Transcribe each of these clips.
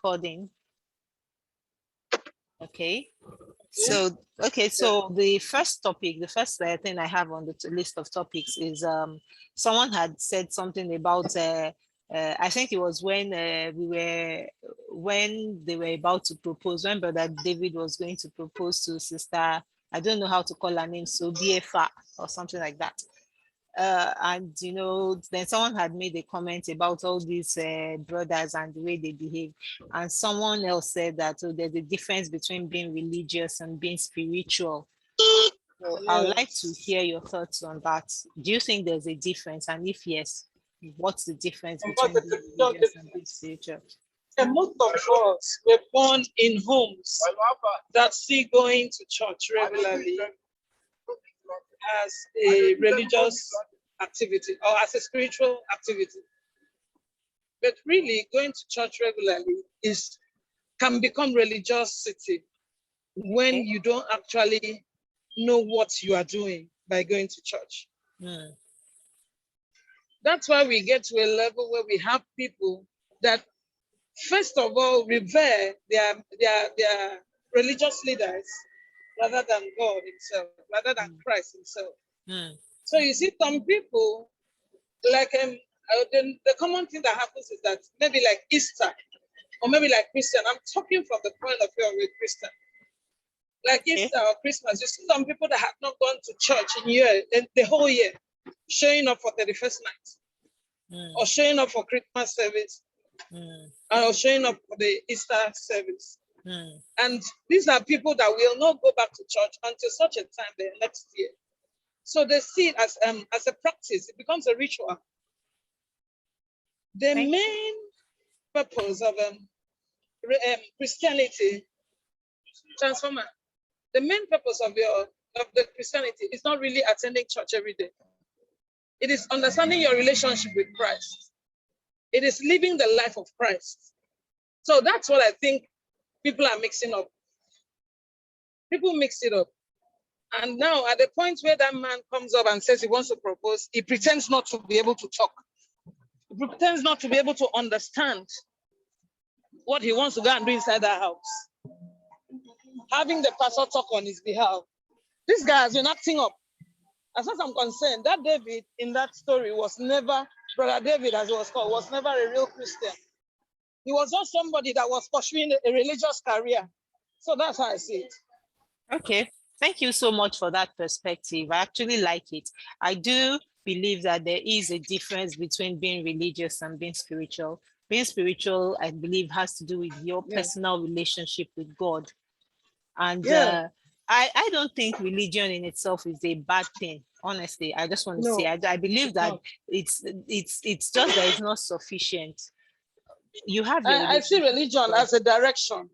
recording. Okay. So the first topic, the first thing I have on the list of topics is someone had said something about I think it was when when they were about to propose, when Brother David was going to propose to Sister, I don't know how to call her name, so BFA or something like that. And then someone had made a comment about all these brothers and the way they behave, and someone else said that there's a difference between being religious and being spiritual. So I would like to hear your thoughts on that. Do you think there's a difference, and if yes, what's the difference between being religious and being spiritual? And most of us were born in homes that see going to church regularly as a religious activity or as a spiritual activity. But really, going to church regularly can become religiosity when you don't actually know what you are doing by going to church. That's why we get to a level where we have people that, first of all, revere their religious leaders rather than God himself, rather than Christ himself. So you see some people, like the common thing that happens is that maybe like Easter, or maybe like Christian, I'm talking from the point of view of a Christian. Like Easter or Christmas, you see some people that have not gone to church in the whole year, showing up for 31st night, or showing up for Christmas service, or showing up for the Easter service. And these are people that will not go back to church until such a time the next year. So they see it as a practice. It becomes a ritual. The main purpose of Christianity, transformer, the main purpose of the Christianity is not really attending church every day. It is understanding your relationship with Christ. It is living the life of Christ. So that's what I think people are mixing up. People mix it up. And now at the point where that man comes up and says he wants to propose, he pretends not to be able to talk. He pretends not to be able to understand what he wants to go and do inside that house. Having the pastor talk on his behalf. This guy has been acting up. As far as I'm concerned, that David in that story was never, Brother David as he was called, was never a real Christian. He was just somebody that was pursuing a religious career. So that's how I see it. Okay. Thank you so much for that perspective. I actually like it. I do believe that there is a difference between being religious and being spiritual. Being spiritual, I believe, has to do with your personal relationship with God. And I don't think religion in itself is a bad thing. Honestly, I just want to say, I believe that it's just that it's not sufficient. You have I see religion as a direction.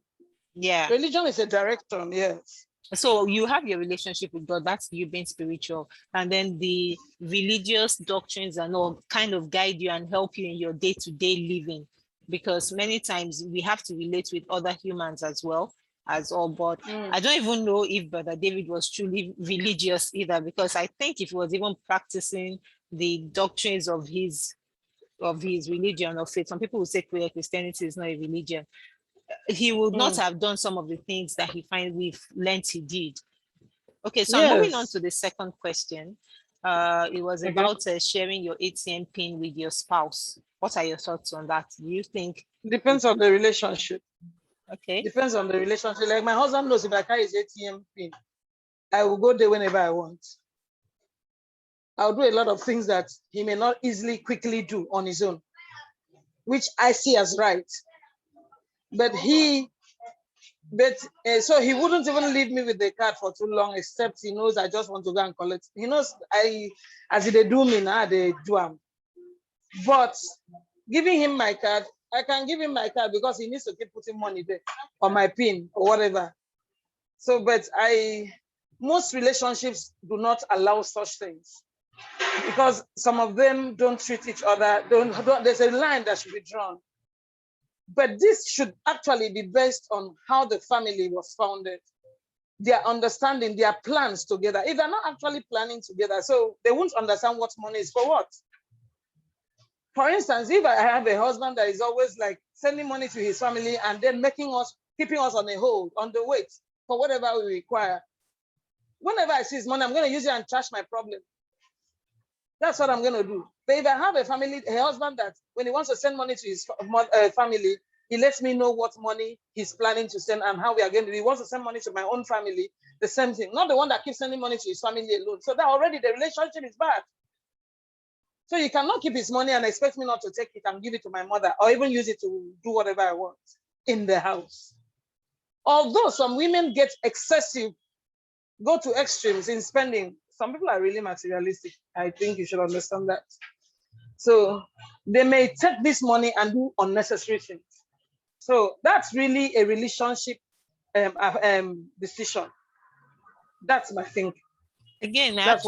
Yeah. Religion is a direction, yes. So you have your relationship with God, that's you being spiritual. And then the religious doctrines and all kind of guide you and help you in your day-to-day living. Because many times we have to relate with other humans as well as all. But I don't even know if Brother David was truly religious either, because I think if he was even practicing the doctrines of his religion or faith, some people would say Christianity is not a religion, he would not have done some of the things that we've learned he did. Okay, so I'm moving on to the second question. It was about sharing your ATM pin with your spouse. What are your thoughts on that? Do you think? Depends on the relationship. Okay. Depends on the relationship. Like my husband knows if I carry his ATM pin, I will go there whenever I want. I'll do a lot of things that he may not quickly do on his own, which I see as right. So he wouldn't even leave me with the card for too long, except he knows I just want to go and collect. He knows as they do me now, they do him. But giving him my card, I can give him my card because he needs to keep putting money there or my PIN or whatever. So, but most relationships do not allow such things because some of them don't treat each other. There's a line that should be drawn. But this should actually be based on how the family was founded, their understanding, their plans together. If they're not actually planning together, so they won't understand what money is for what. For instance, if I have a husband that is always like sending money to his family and then keeping us on a hold, on the wait for whatever we require, whenever I see his money, I'm going to use it and trash my problem. That's what I'm going to do. But if I have a husband that when he wants to send money to his family, he lets me know what money he's planning to send and how we are going to do. He wants to send money to my own family, the same thing. Not the one that keeps sending money to his family alone. So that already the relationship is bad. So you cannot keep his money and expect me not to take it and give it to my mother or even use it to do whatever I want in the house. Although some women get excessive, go to extremes in spending, some people are really materialistic. I think you should understand that. So they may take this money and do unnecessary things. So that's really a relationship decision. That's my thinking. Again, I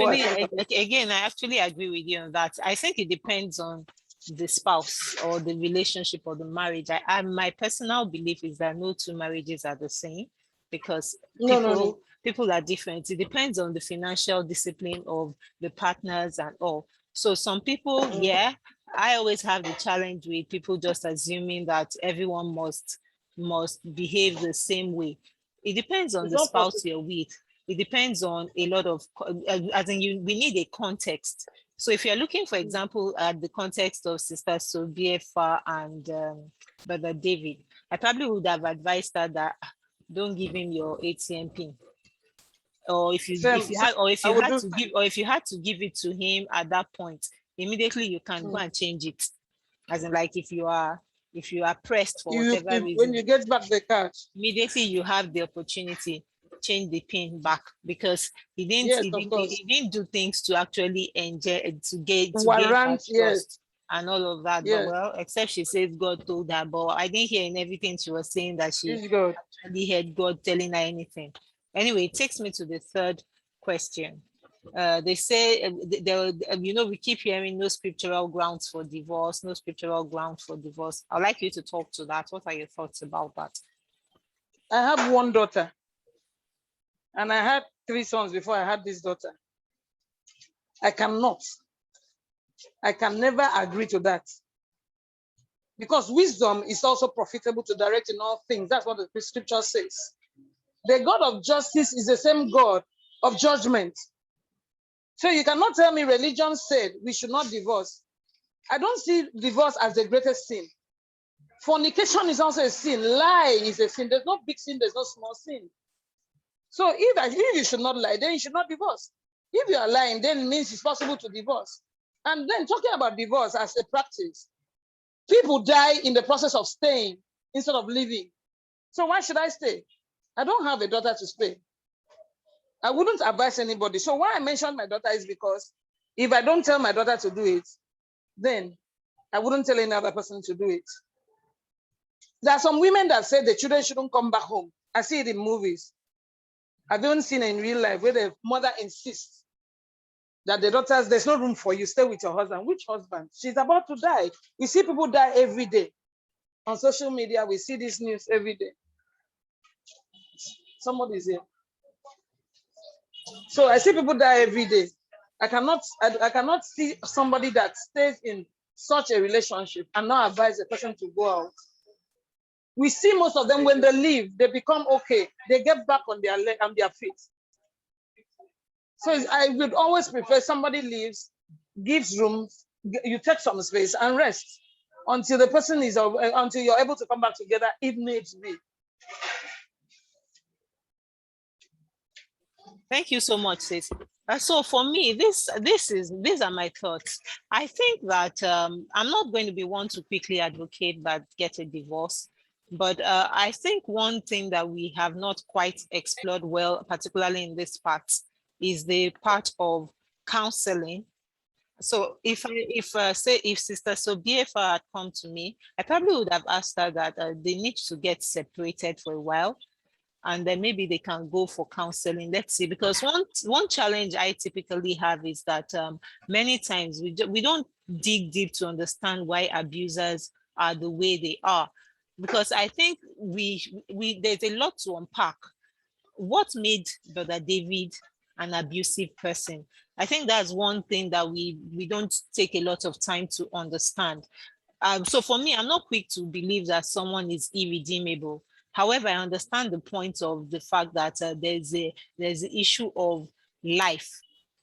actually agree with you on that. I think it depends on the spouse or the relationship or the marriage. My personal belief is that no two marriages are the same because people are different. It depends on the financial discipline of the partners and all. So some people, yeah, I always have the challenge with people just assuming that everyone must behave the same way. It depends on the spouse you're with. It depends on a lot of, we need a context. So if you're looking, for example, at the context of Sister Sobiefa and Brother David, I probably would have advised her that don't give him your ATM pin. Or if you had to give it to him at that point, immediately you can go and change it. As in, like if you are pressed for whatever reason, when you get back the cash, immediately you have the opportunity change the pin back because he didn't do things to actually enjoy to gain trust and all of that. But well, except she says God told her, but I didn't hear in everything she was saying that she actually heard God telling her anything. Anyway, it takes me to the third question. They say, we keep hearing no scriptural grounds for divorce, no scriptural grounds for divorce. I'd like you to talk to that. What are your thoughts about that? I have one daughter. And I had 3 sons before I had this daughter. I can never agree to that. Because wisdom is also profitable to direct in all things. That's what the scripture says. The God of justice is the same God of judgment. So you cannot tell me religion said we should not divorce. I don't see divorce as the greatest sin. Fornication is also a sin. Lie is a sin. There's no big sin, there's no small sin. So if you should not lie, then you should not divorce. If you are lying, then it means it's possible to divorce. And then talking about divorce as a practice, people die in the process of staying instead of living. So why should I stay? I don't have a daughter to stay. I wouldn't advise anybody. So why I mentioned my daughter is because if I don't tell my daughter to do it, then I wouldn't tell any other person to do it. There are some women that say the children shouldn't come back home. I see it in movies. I've even seen it in real life where the mother insists that the daughters, there's no room for you, stay with your husband. Which husband? She's about to die. We see people die every day. On social media, we see this news every day. Somebody's here. So I see people die every day. I cannot see somebody that stays in such a relationship and not advise a person to go out. We see most of them when they leave, they become okay. They get back on their feet. So I would always prefer somebody leaves, gives room, you take some space and rest until the person until you're able to come back together if needs be. Thank you so much, sis. So for me, these are my thoughts. I think that I'm not going to be one to quickly advocate that get a divorce. But I think one thing that we have not quite explored well, particularly in this part, is the part of counseling. So if Sister Sobiefa had come to me, I probably would have asked her that they need to get separated for a while, and then maybe they can go for counseling. Let's see, because one challenge I typically have is that many times we don't dig deep to understand why abusers are the way they are. Because I think there's a lot to unpack. What made Brother David an abusive person. I think that's one thing that we don't take a lot of time to understand. So for me, I'm not quick to believe that someone is irredeemable. However, I understand the point of the fact that there's the issue of life.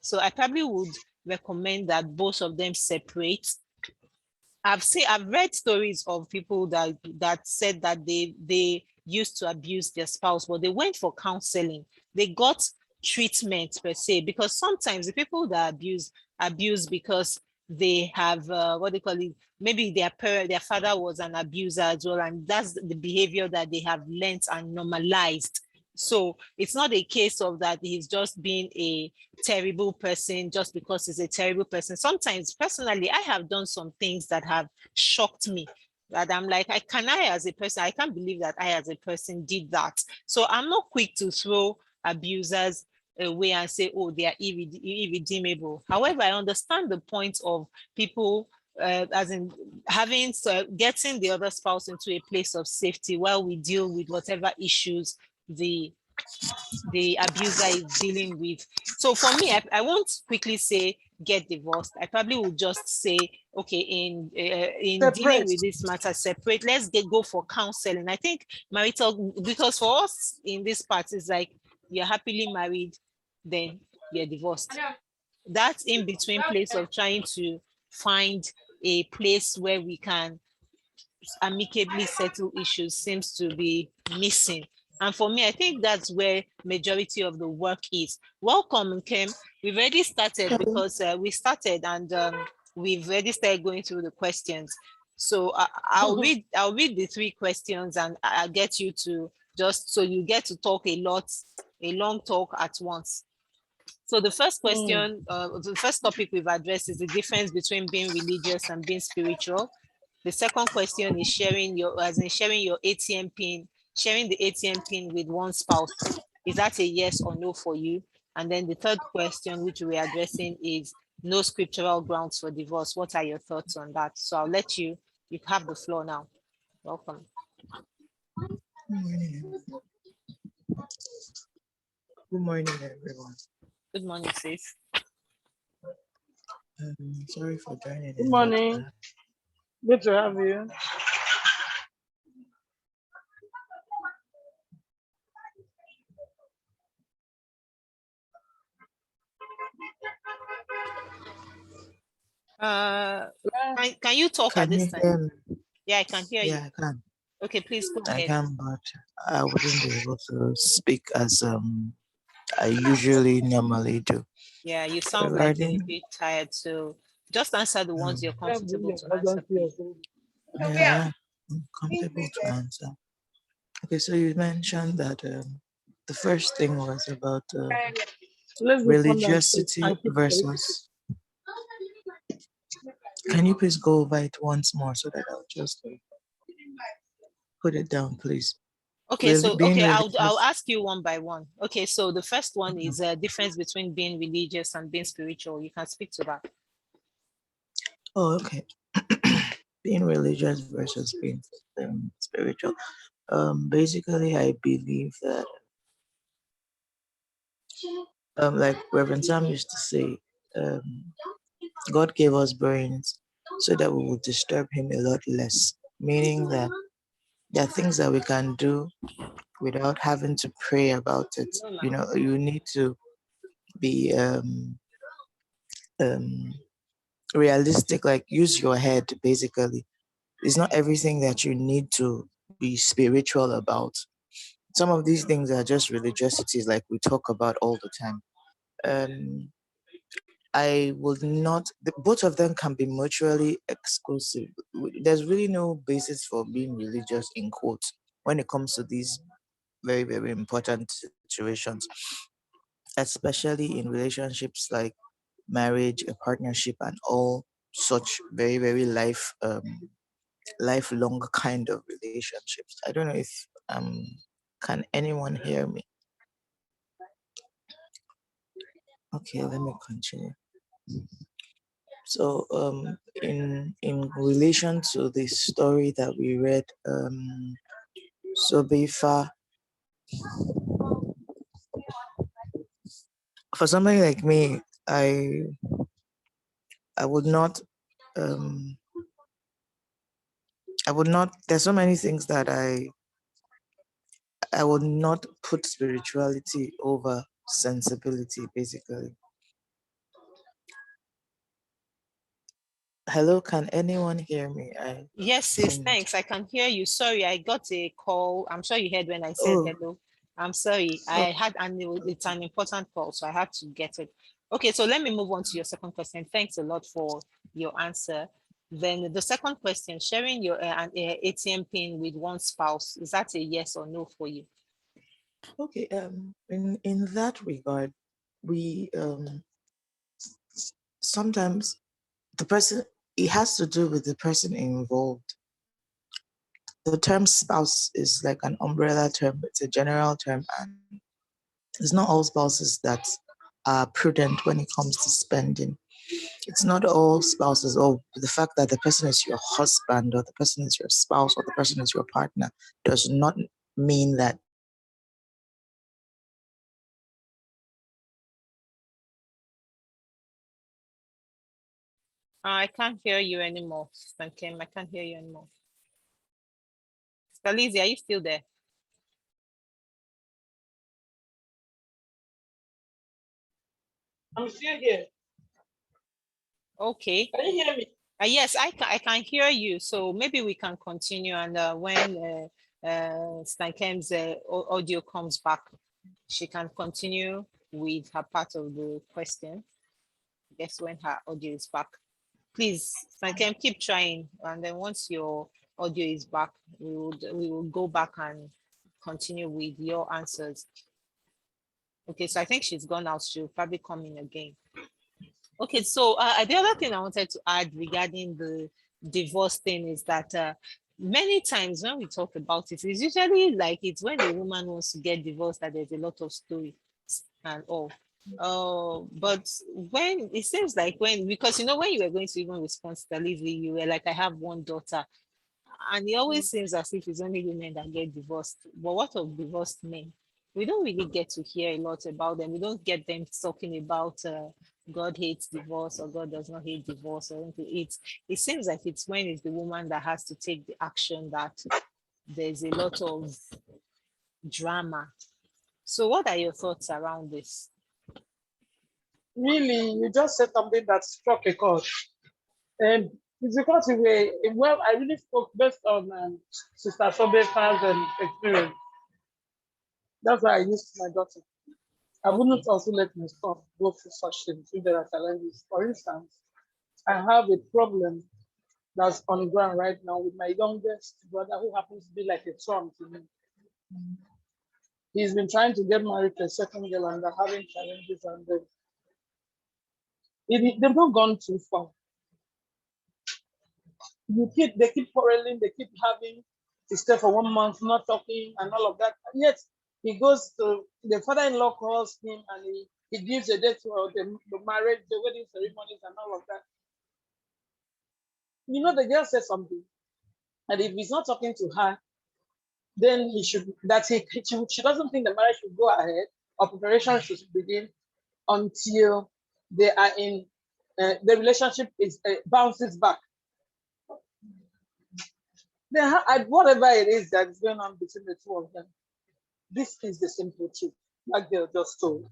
So I probably would recommend that both of them separate. I've read stories of people that said that they used to abuse their spouse, but they went for counseling. They got treatment per se, because sometimes the people that abuse because they have what they call it, maybe their father was an abuser as well, and that's the behavior that they have learned and normalized. So it's not a case of that he's just being a terrible person just because he's a terrible person. Sometimes, personally, I have done some things that have shocked me. That I'm like, I as a person, I can't believe that I as a person did that. So I'm not quick to throw abusers away and say, oh, they are irredeemable. However, I understand the point of people as in having getting the other spouse into a place of safety while we deal with whatever issues the abuser is dealing with. So for me, I won't quickly say get divorced. I probably would just say, okay, in dealing Separate. with this matter, separate. Let's go for counseling. I think marital, because for us in this part is like you're happily married, then you're divorced. That in between place of trying to find a place where we can amicably settle issues seems to be missing. And for me, I think that's where majority of the work is. Welcome, Kim. We've already started because we started and we've already started going through the questions. So I'll read the three questions and I'll get you to just so you get to talk a long talk at once. So the first question, the first topic we've addressed is the difference between being religious and being spiritual. The second question is sharing your ATM pin, sharing the ATM pin with one spouse. Is that a yes or no for you? And then the third question, which we're addressing, is no scriptural grounds for divorce. What are your thoughts on that? So I'll let you have the floor now. Welcome. Good morning, everyone. Good morning, sis. Sorry for joining Good in late. morning. Good to have you. Can you talk at Can this you time? hear me? Yeah, I can hear you. Yeah, I can. Okay, please go I ahead. can, but I wouldn't be able to speak as I usually normally do. Yeah, you sound like you're a Regarding bit tired, so just answer the ones you're comfortable to answer, please. yeah, I'm comfortable to answer. Okay, so you mentioned that the first thing was about Let's just come downstairs religiosity and keep it. versus. Can you please go over it once more so that I'll just put it down, please? Okay, Really, so being I'll religious. ask you one by one. Okay, so the first one is a difference between being religious and being spiritual. You can speak to that. Oh, okay. Being religious versus being spiritual. Basically, I believe that, like Reverend Sam used to say, um, God gave us brains so that we would disturb Him a lot less. Meaning that there are things that we can do without having to pray about it. You know, you need to be um, realistic, like use your head basically. It's not everything that you need to be spiritual about. Some of these things are just religiosities, like we talk about all the time. Um, I would not, both of them can be mutually exclusive. There's really no basis for being religious, in quotes, when it comes to these very, very important situations, especially in relationships like marriage, a partnership, and all such very, very lifelong kind of relationships. I don't know if can anyone hear me? Okay, let me continue. So in relation to the story that we read, Sobefa, for somebody like me, I would not um I would not there's so many things that I would not put spirituality over sensibility, basically. Hello, can anyone hear me? I Yes, sis, seemed thanks. I can hear you. Sorry, I got a call. I'm sure you heard when I said oh hello. I'm sorry. I okay. had and it's an important call, so I had to get it. Okay, so let me move on to your second question. Thanks a lot for your answer. Then the second question, sharing your ATM pin with one spouse, is that a yes or no for you? Okay, in that regard, we sometimes the person it has to do with the person involved. The term spouse is like an umbrella term, it's a general term, and it's not all spouses that are prudent when it comes to spending. It's not all spouses, or the fact that the person is your husband, or the person is your spouse, or the person is your partner does not mean that I can't hear you anymore, Sister Kim. I can't hear you anymore. Sister Lizzie, are you still there? I'm still here. Okay. Can you hear me? Yes, I can hear you. So maybe we can continue. And when Stankem's audio comes back, she can continue with her part of the question. I guess when her audio is back. Please, Stankem, keep trying. And then once your audio is back, we will go back and continue with your answers. Okay, so I think she's gone out. She'll probably come in again. Okay, so the other thing I wanted to add regarding the divorce thing is that many times when we talk about it, it's usually like it's when a woman wants to get divorced that there's a lot of story and all. But when it seems like when because when you were going to even respond to Lizzie, you were like, I have one daughter, and it always seems as if it's only women that get divorced. But what of divorced men? We don't really get to hear a lot about them. We don't get them talking about God hates divorce or God does not hate divorce or anything. It seems like it's when it's the woman that has to take the action that there's a lot of drama. So, what are your thoughts around this? Really, you just said something that struck a chord. And it's because well, I really spoke based on Sister Sobe's experience. That's why I used my daughter. I Okay. wouldn't also let my son go through such things if there are challenges. For instance, I have a problem that's on the ground right now with my youngest brother who happens to be like a son to me. He's been trying to get married to a second girl and they're having challenges and they've not gone too far. They keep quarreling, they keep having to stay for 1 month, not talking and all of that. And yet he goes to the father-in-law calls him and he gives a date for the marriage, the wedding ceremonies and all of that. The girl said something. And if he's not talking to her, then she doesn't think the marriage should go ahead or preparation should begin until they are in the relationship is bounces back. Then whatever it is that is going on between the two of them, this is the simple truth. That girl just told.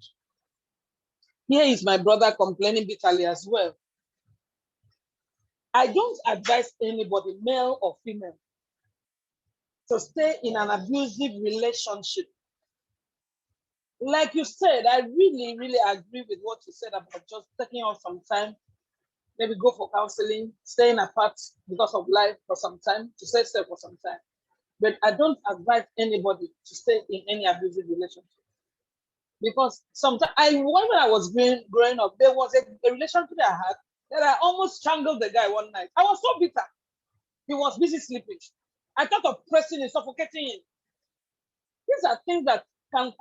Here is my brother complaining bitterly as well. I don't advise anybody, male or female, to stay in an abusive relationship. Like you said, I really, really agree with what you said about just taking off some time, maybe go for counseling, staying apart because of life for some time, to stay safe for some time. But I don't advise anybody to stay in any abusive relationship. Because sometimes when I was growing up, there was a relationship I had that I almost strangled the guy one night. I was so bitter. He was busy sleeping. I thought of pressing and suffocating him. These are things that can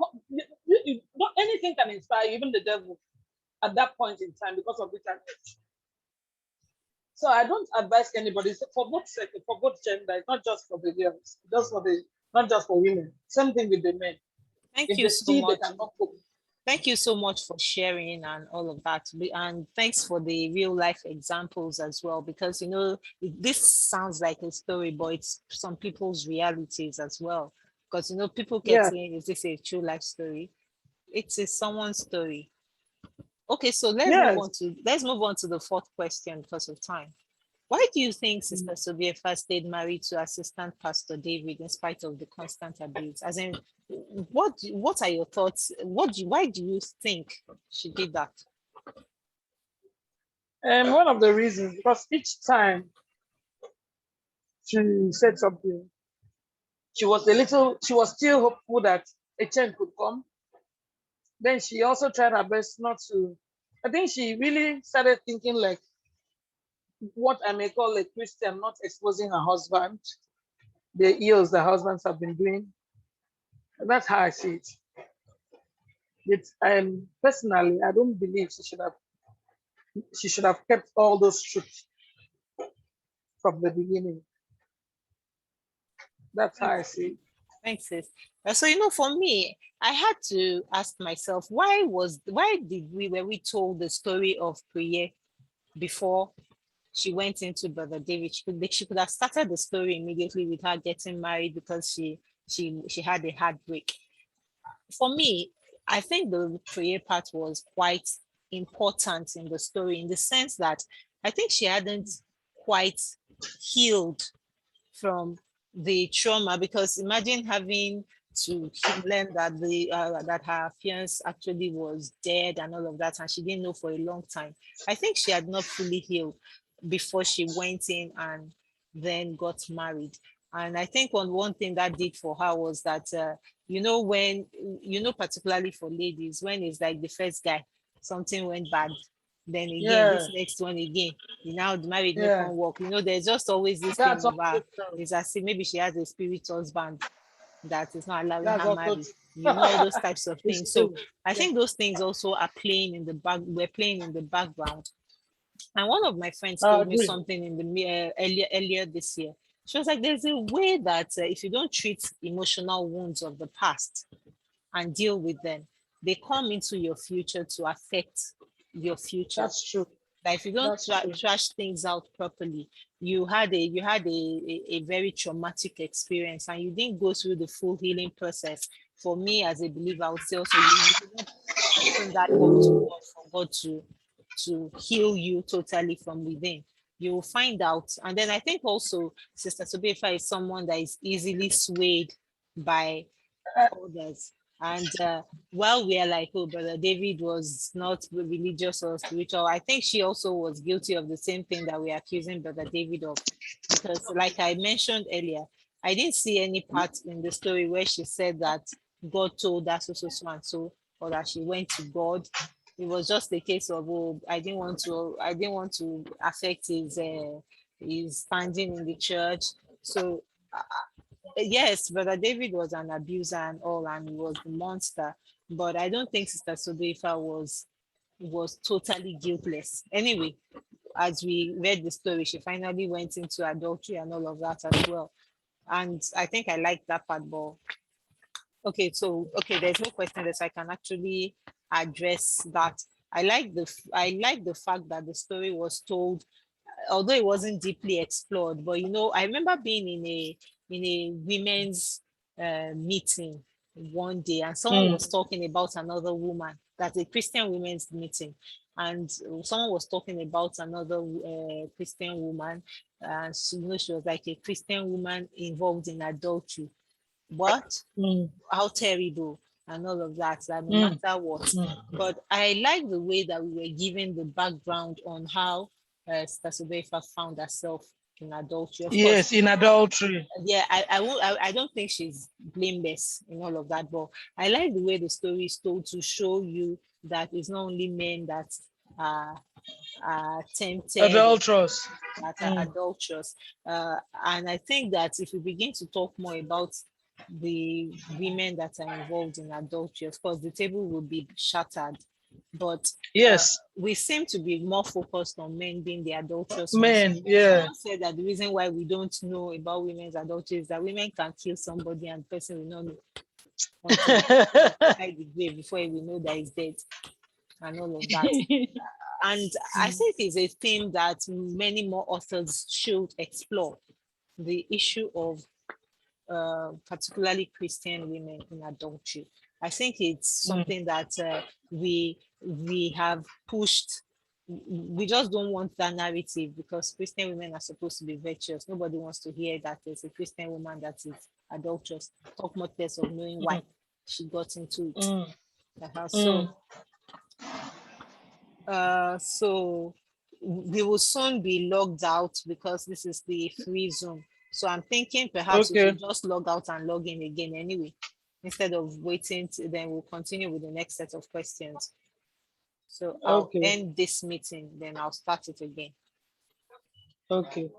not anything can inspire you, even the devil at that point in time because of bitterness. So I don't advise anybody for both sex, for both gender. It's not just for the girls, not just for women. Same thing with the men. Thank If you they so see they much. cannot cope. Thank you so much for sharing and all of that. And thanks for the real life examples as well, because, this sounds like a story, but it's some people's realities as well. Because, people get Yeah. saying, is this a true life story? It's a someone's story. Okay, so Yes. let's move on to the fourth question because of time. Why do you think Mm. Sister Sobiefa stayed married to Assistant Pastor David in spite of the constant abuse? As in, what are your thoughts? Why do you think she did that? And one of the reasons, because each time she said something, she was still hopeful that a change could come. Then she also tried her best not to. I think she really started thinking like what I may call a Christian, not exposing her husband, the ills the husbands have been doing. And that's how I see it. Personally, I don't believe she should have kept all those truths from the beginning. That's how I Thanks, see it. thanks, sis. So for me, I had to ask myself, why did we were we told the story of prayer before she went into Brother David? She could have started the story immediately with her getting married because she had a heartbreak. For me, I think the prayer part was quite important in the story in the sense that I think she hadn't quite healed from the trauma, because imagine having to learn that that her fiance actually was dead and all of that, and she didn't know for a long time. I think she had not fully healed before she went in and then got married. And I think one thing that did for her was that when particularly for ladies, when it's like the first guy, something went bad, then again Yeah, this next one again, now the marriage no yeah. can work. There's just always this thing That's of also true. it's as if maybe she has a spirit husband that is not allowing That's her also marry. All true. those types of It's things. So true. I Yeah. think those things also are playing in the back. We're playing in the background. And one of my friends I told me agree. something in the earlier this year. She was like, "There's a way that if you don't treat emotional wounds of the past and deal with them, they come into your future to affect your future. That's true. That if you don't That's true. trash things out properly, you had a very traumatic experience and you didn't go through the full healing process. For me as a believer, I would say also you shouldn't open that door to God for God to heal you totally from within. You will find out. And then I think also Sister Sobefa is someone that is easily swayed by Uh, others. And while we are like, oh, Brother David was not religious or spiritual, I think she also was guilty of the same thing that we're accusing Brother David of. Because, like I mentioned earlier, I didn't see any part in the story where she said that God told her so and so, or that she went to God. It was just a case of, oh, I didn't want to affect his standing in the church. So yes, Brother David was an abuser and all, and he was the monster. But I don't think Sister Sodefa was totally guiltless. Anyway, as we read the story, she finally went into adultery and all of that as well. And I think I like that part. But okay, there's no question that I can actually address that. I like the fact that the story was told, although it wasn't deeply explored. But I remember being in a women's meeting one day, and someone mm, was talking about another woman. That's a Christian women's meeting, and someone was talking about another Christian woman, and she was like a Christian woman involved in adultery. What? mm, How terrible and all of that, that no mm, matter what. mm. But I like the way that we were given the background on how Stasubefa found herself in adultery. Of course, Yes, in adultery. yeah, I don't think she's blameless in all of that, but I like the way the story is told to show you that it's not only men that are, are tempted or Adulterous. that are Mm. adulterous. And I think that if we begin to talk more about the women that are involved in adultery, of course, the table will be shattered. But Yes, we seem to be more focused on men being the adulterous ones. men. Yeah. Someone said that the reason why we don't know about women's adultery is that women can kill somebody and the person will not know. until inside the grave before we know that he's dead and all of that. And I think it's a theme that many more authors should explore, the issue of particularly Christian women in adultery. I think it's something that we have pushed. We just don't want that narrative because Christian women are supposed to be virtuous. Nobody wants to hear that there's a Christian woman that is adulterous. Talk much less of knowing why she got into it. So we will soon be logged out because this is the free zone. So I'm thinking perhaps we should just log out and log in again anyway, instead of waiting. Then we'll continue with the next set of questions. So I'll end this meeting, then I'll start it again. Okay.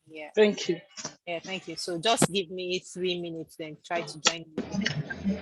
Yeah. Thank you. Yeah, thank you. So just give me 3 minutes, then try to join me.